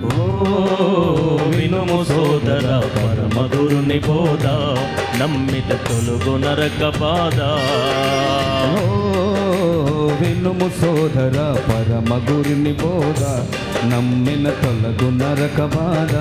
ఓ వినుము సోదర పరమగురుని బోధ, నమ్మిత తొలుగు నరక బాధ. వినుము సోదర పరమగురుని బోధ, నమ్మిన తొలగు నరక బాధ.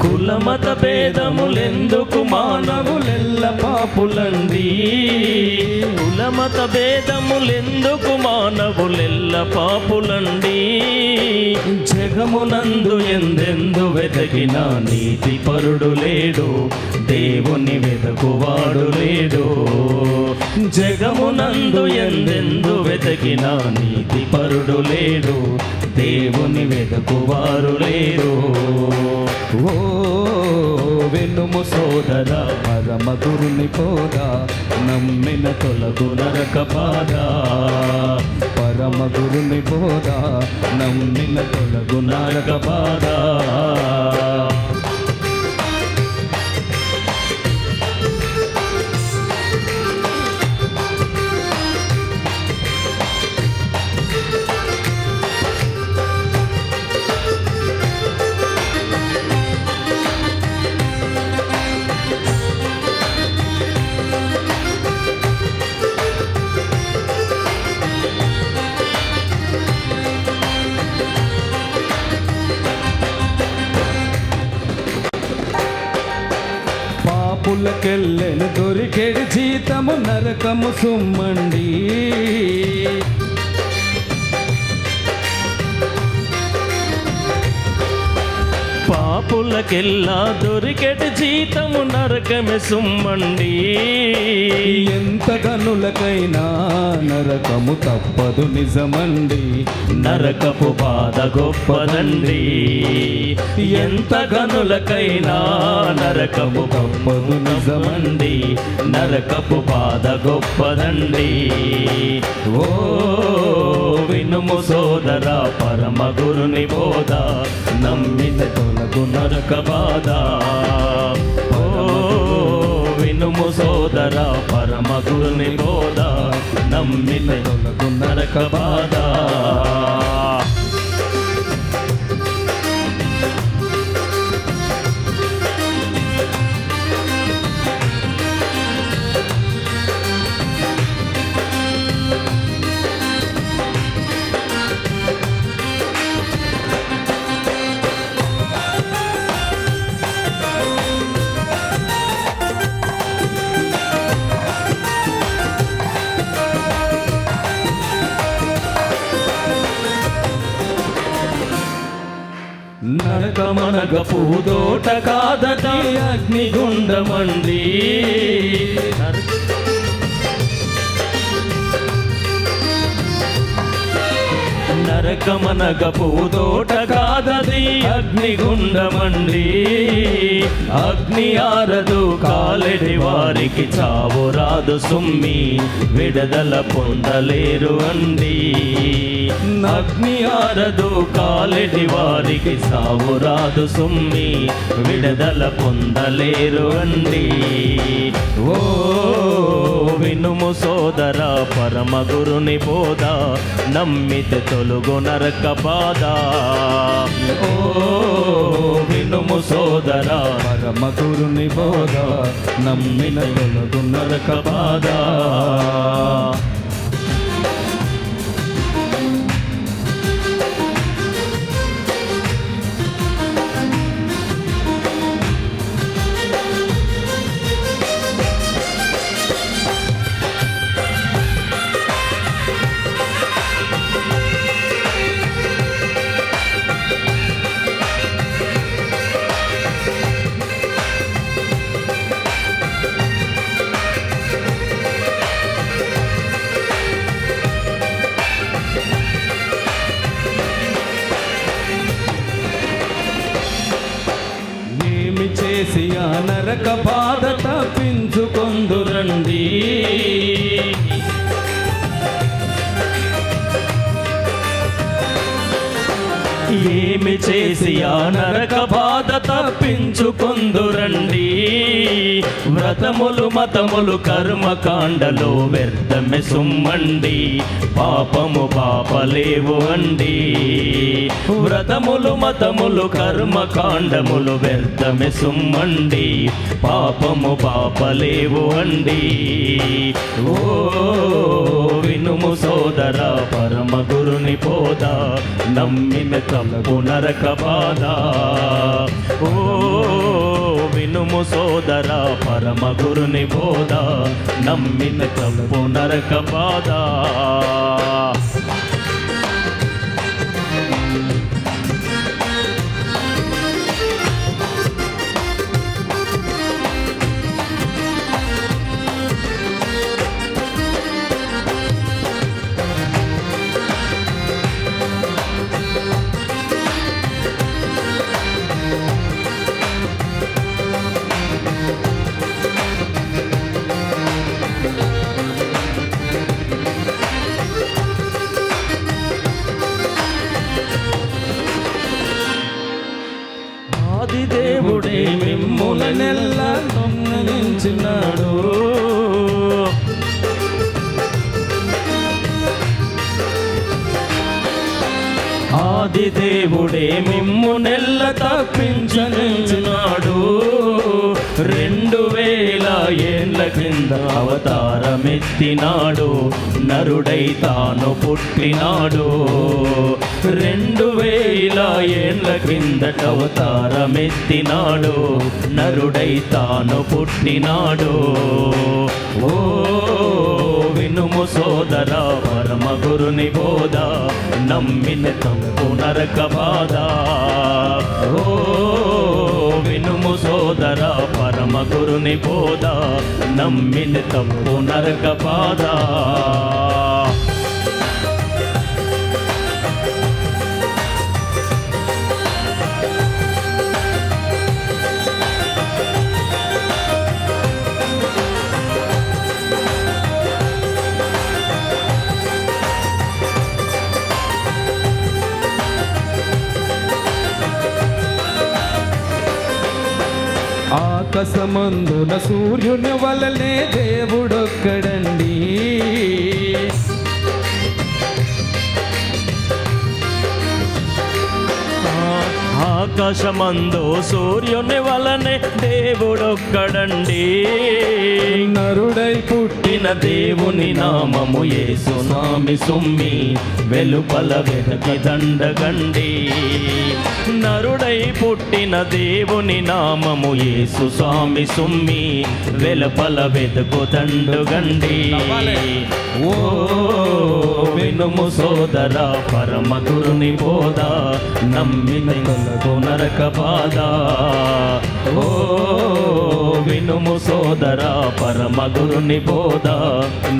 కులమత భేదములెందుకు మానవులెల్ల పాపులండి, కులమత భేదములెందుకు మానవులెల్ల పాపులండి. జగమునందు ఎందెందు వెతకినా నీతి పరుడు లేడు, దేవుని వెతకువాడు లేడు. జగమునందు ఎందెందు వెతకినా నీతి పరుడు లేడు, దేవుని వెతకువారు లేరు. ఓ వినుము సోదర పరమగురుని బోధ, నమ్మిన తొలగు నరక బాధ. పరమగురుని బోధ, నమ్మిన తొలగు నరక బాధ. పాపులకెళ్ళెను దొరికెడు జీతము నరకము సుమ్మండి. పాపులకెల్లా దొరికెటి జీతము నరకమే సుమ్మండి. ఎంత గనులకైనా నరకము తప్పదు నిజమండి, నరకపు బాధ గొప్పదండి. ఎంత గనులకైనా నరకపు తప్పదు నిజమండి, నరకపు బాధ గొప్పదండి. ఓ వినుము సోదర పరమగురుని బోధ, నమ్మిన తొలగు నరక బాధ. ఓ వినుము సోదర పరమగురుని బోధ, నమ్మిన తొలగు నరక బాధ. నరకమనగ పూదోట కాదట అగ్నిగుండమండి. నరకమనగ పూదోట కాదది అగ్నిగుండమండి. అగ్ని ఆరదు కాలెడి వారికి చావు రాదు సుమ్మి, విడుదల పొందలేరు అండి. అగ్ని ఆరదు కాలెడి వారికి సావు రాదు సుమ్మి, విడుదల పొందలేరు అండి. ఓ వినుము సోదర పరమగురుని బోధ, నమ్మితే తొలుగు నరక బాధ. ఓ వినుము సోదర పరమగురుని బోధ, నమ్మిన తొలగు నరక బాధ. నరక బాధ తప్పించుకొందురండి. ఏమి చేసి ఆ నరక బాధ తప్పించుకొందురండి. వ్రతములు మతములు కర్మకాండలో వ్యర్థమే సుమ్మండి. పాపము పాపలేవు అండి. వ్రతములు మతములు కర్మకాండములు వ్యర్థమే సుమ్మండి. పాపము పాపలేవు అండి. ఓ వినుము సోదర పరమ గురుని పోద, నమ్మిన తప్పు నరక బాధ. ఓ వినుము సోదర పరమ గురుని బోధ, నమ్మిన తప్పు నరక బాధ. దేవుడే మిమ్ములనెల్ల దొంగలించినాడు. ఆది దేవుడే మిమ్మునెల్ల తప్పించనించినాడు. 2000 ఏళ్ల క్రింద అవతారమెత్తినాడు. నరుడై తాను పుట్టినాడు. 2000 ఏళ్ల క్రిందట అవతారమెత్తినాడు. నరుడై తాను పుట్టినాడు. ఓ వినుము సోదర పరమ గురుని బోధ, నమ్మిన తప్పు నరక బాధ. ఓ వినుము సోదర పరమ గురుని బోధ, నమ్మిన తప్పు నరక బాధ. ఆకాశమందున సూర్యుని వలనే దేవుడొక్కడండి. ఆకాశమందు సూర్యుని వలనే దేవుడొక్కడండి. నరుడై పుట్టిన దేవుని నామము యేసు నామి సుమ్మి, వెలుపల వెతకి దండగండి. నరుడై పుట్టిన దేవుని నామము యేసు స్వామి సుమ్మి, వెలుపల వెతుకు దండుగండి. ఓ వినుము సోదర పరమ గురుని బోధ, నమ్మిన నరక బాధ. ఓ వినుము సోదర పరమ గురుని బోధ,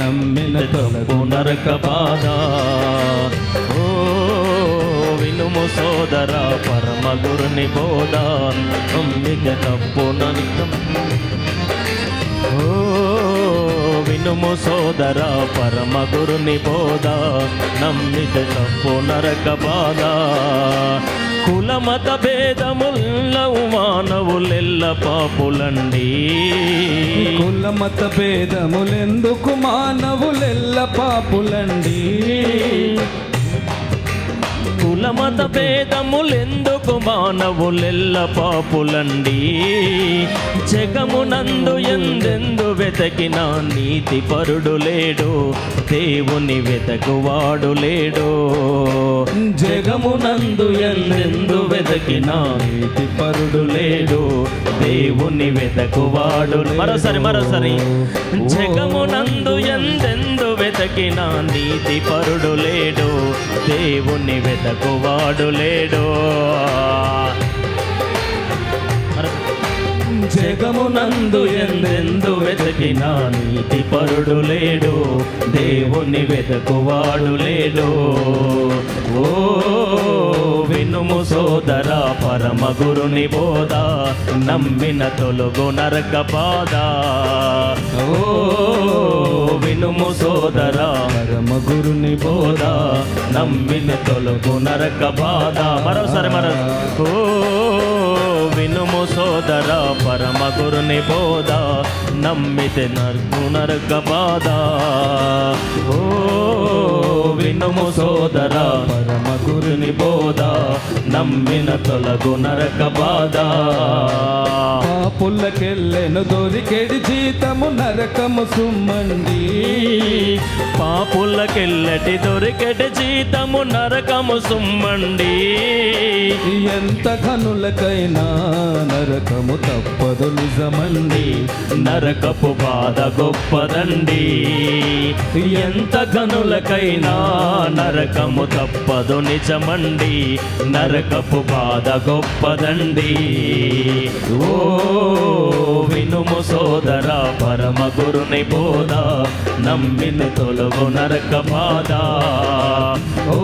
నమ్మిన తప్పు నరక బాధ. ఓ వినుము సోదర పరమ గురుని బోధ, నమ్మిన తప్పు నరక. ఓ వినుము సోదర పరమ గురుని బోధ, నమ్మిత తప్పు నరక బాధ. కులమత భేదముల్లవు మానవులెల్ల పాపులండి. కులమత భేదములెందుకు మానవులెల్ల పాపులండి. కులమత భేదములెందుకు మానవులెల్ల పాపులండి. జగమునందు ఎందెందు వెతకిన నీతి పరుడు లేడు, దేవుని వెతకువాడు లేడు. జగమునందు ఎందెందు వెతకిన నీతి పరుడు లేడు, దేవుని వెతకువాడు. మరోసారి జగమునందు ఎందెందు వెతకిన నీతి పరుడు లేడు, దేవుని వెతకువాడు లేడు. జగమునందు ఎందెందు వెతకిన నీతి పరుడు లేడు, దేవుని వెతకువాడు లేడు. ఓ విను వినుము సోదర పరమ గురుని బోధ నమ్మిన తొలగు నరక బాధ ఓ వినుము సోదర పరమ గురుని బోధ నమ్మిన తొలగు నరక బాధ మరోసారి ఓ వినుము సోదర పరమ గురుని బోధ నమ్మితే నరక బాధ ఓ వినుము సోదర పరమ గురుని బోధ నమ్మిన తొలగు నరక బాధ పాపులకెళ్ళెను దొరికెడి జీతము నరకము సుమ్మండి పాపులకెళ్ళటి దొరికెటి జీతము నరకము సుమ్మండి ఎంత ఘనులకైనా నరకము తప్పదు నిజమండి నరకపు బాధ గొప్పదండి ఎంత గనులకైనా నరకము తప్పదు నిజమండి నరకపు బాధ గొప్పదండి ఓ వినుము సోదర పరమ గురుని బోధ నమ్మిన తొలగు నరక బాధ ఓ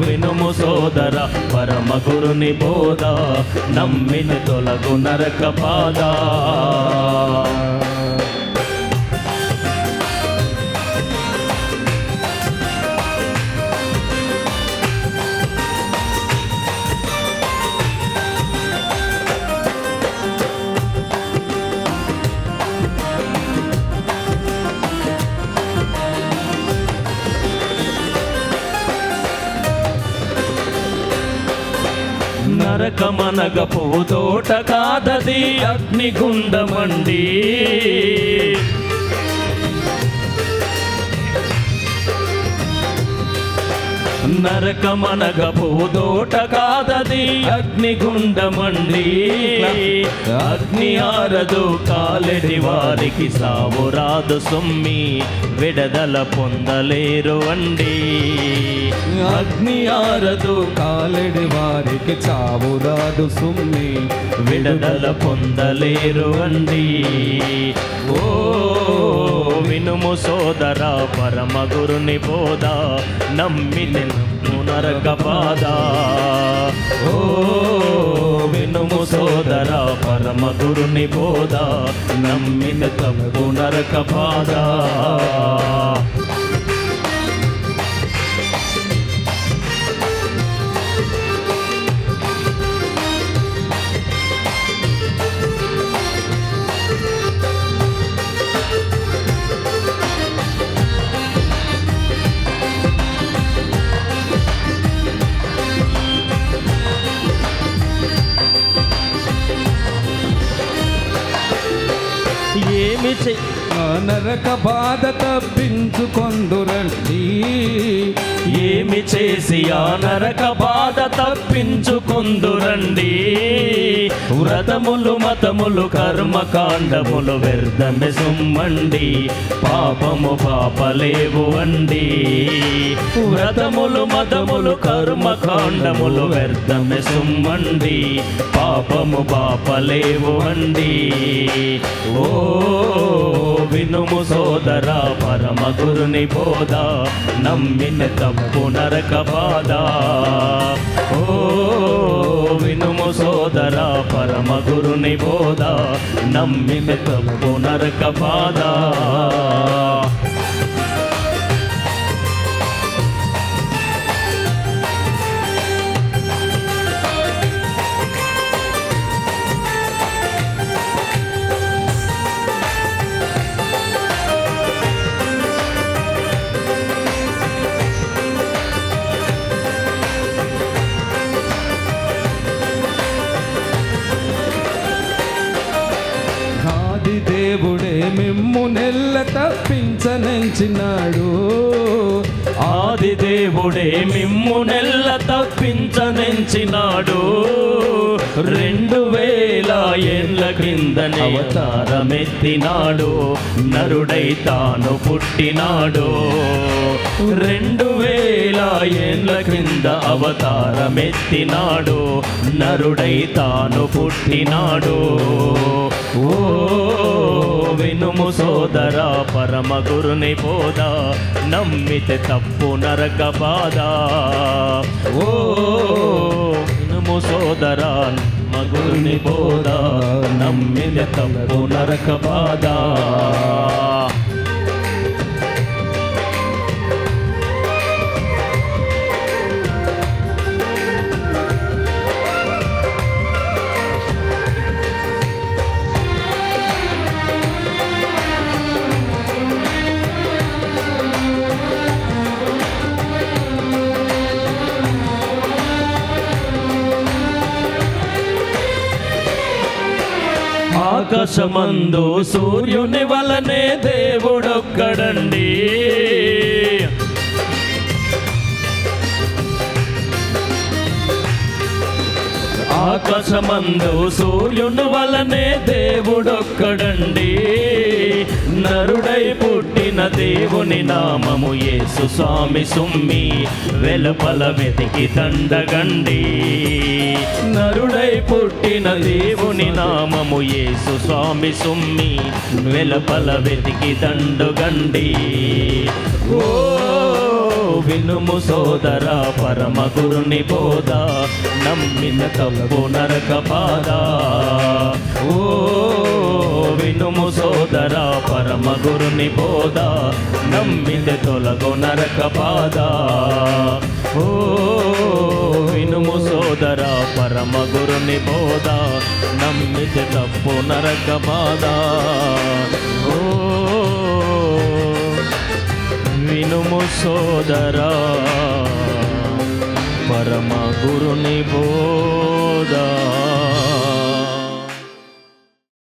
వినుము సోదర పరమ గురుని బోధ నమ్మిన తొలగు నరక బాధ నరకమనగ పూతోట కాదది అగ్నిగుండమండి నరకమనగ పూతోట కాదది అగ్నిగుండమండి అగ్ని ఆరదు కాలెడి వారికి సావు రాదు సొమ్మి విడదల పొందలేరు అండి అగ్ని ఆరదు కాలెడి వారికి చావు రాదు సుమ్మి విడదల పొందలేరు అండి ఓ వినుము సోదర పరమ గురుని బోధ నమ్మిన నరక బాధ ఓ వినుము సోదర పరమ గురుని బోధ నమ్మిన తప్పు నరక బాధ ఏమి నరక బాధ తప్పించుకొందురండి ఏమి చేసి ఆ నరక బాధ తప్పించుకొందురండి వ్రతములు మతములు కర్మకాండములు వ్యర్థమే సుమ్మండి పాపము పాపలేవు అండి వ్రతములు మతములు కర్మకాండములు వ్యర్థమే సుమ్మండి పాపము పాపలేవు అండి ఓ వినుము సోదర పరమ గురుని బోధ నమ్మిన తప్పు నరక బాధ ఓ వినుము సోదర పరమ గురుని బోధ నమ్మిన తప్పు నరక బాధ దేవుడే మిమ్ము నెల్ల తప్పించనెంచినాడు ఆది దేవుడే మిమ్ము నెల్ల తప్పించనెంచినాడు 2000 ఏళ్ల కిందనే అవతారమెత్తినాడు నరుడై తాను పుట్టినాడు 2000 ఏళ్ల కింద అవతారమెత్తినాడు నరుడై తాను పుట్టినాడు ఓ వినుము సోదర పరమ గురుని బోధ నమ్మితే తప్పు నరక బాధ ఓ సోదరా మగురుని బోధ నమ్మిన తప్పు నరక బాధ ఆకాశమందు సూర్యుని వలనే దేవుడొక్కడండి ఆకాశమందు సూర్యుని వలనే దేవుడొక్కడండి నరుడై పుట్టిన దేవుని నామము యేసు స్వామి సుమ్మి వెలుపల వెతికి దండగండి నరుడై పుట్టిన దేవుని నామము యేసు స్వామి సుమ్మి వెలుపల వెతికి దండుగండి ఓ వినుము సోదరా పరమ గురుని బోధ నమ్మిన తప్పు నరక బాధ ఓ వినుము సోదరా పరమ గురుని బోధ నమ్మిన తొలగు నరక బాధ ఓ వినుము సోదరా పరమ గురుని బోధ నమ్మిత తప్పు నరక బాధ ఓ వినుము సోదరా పరమ గురుని బోధ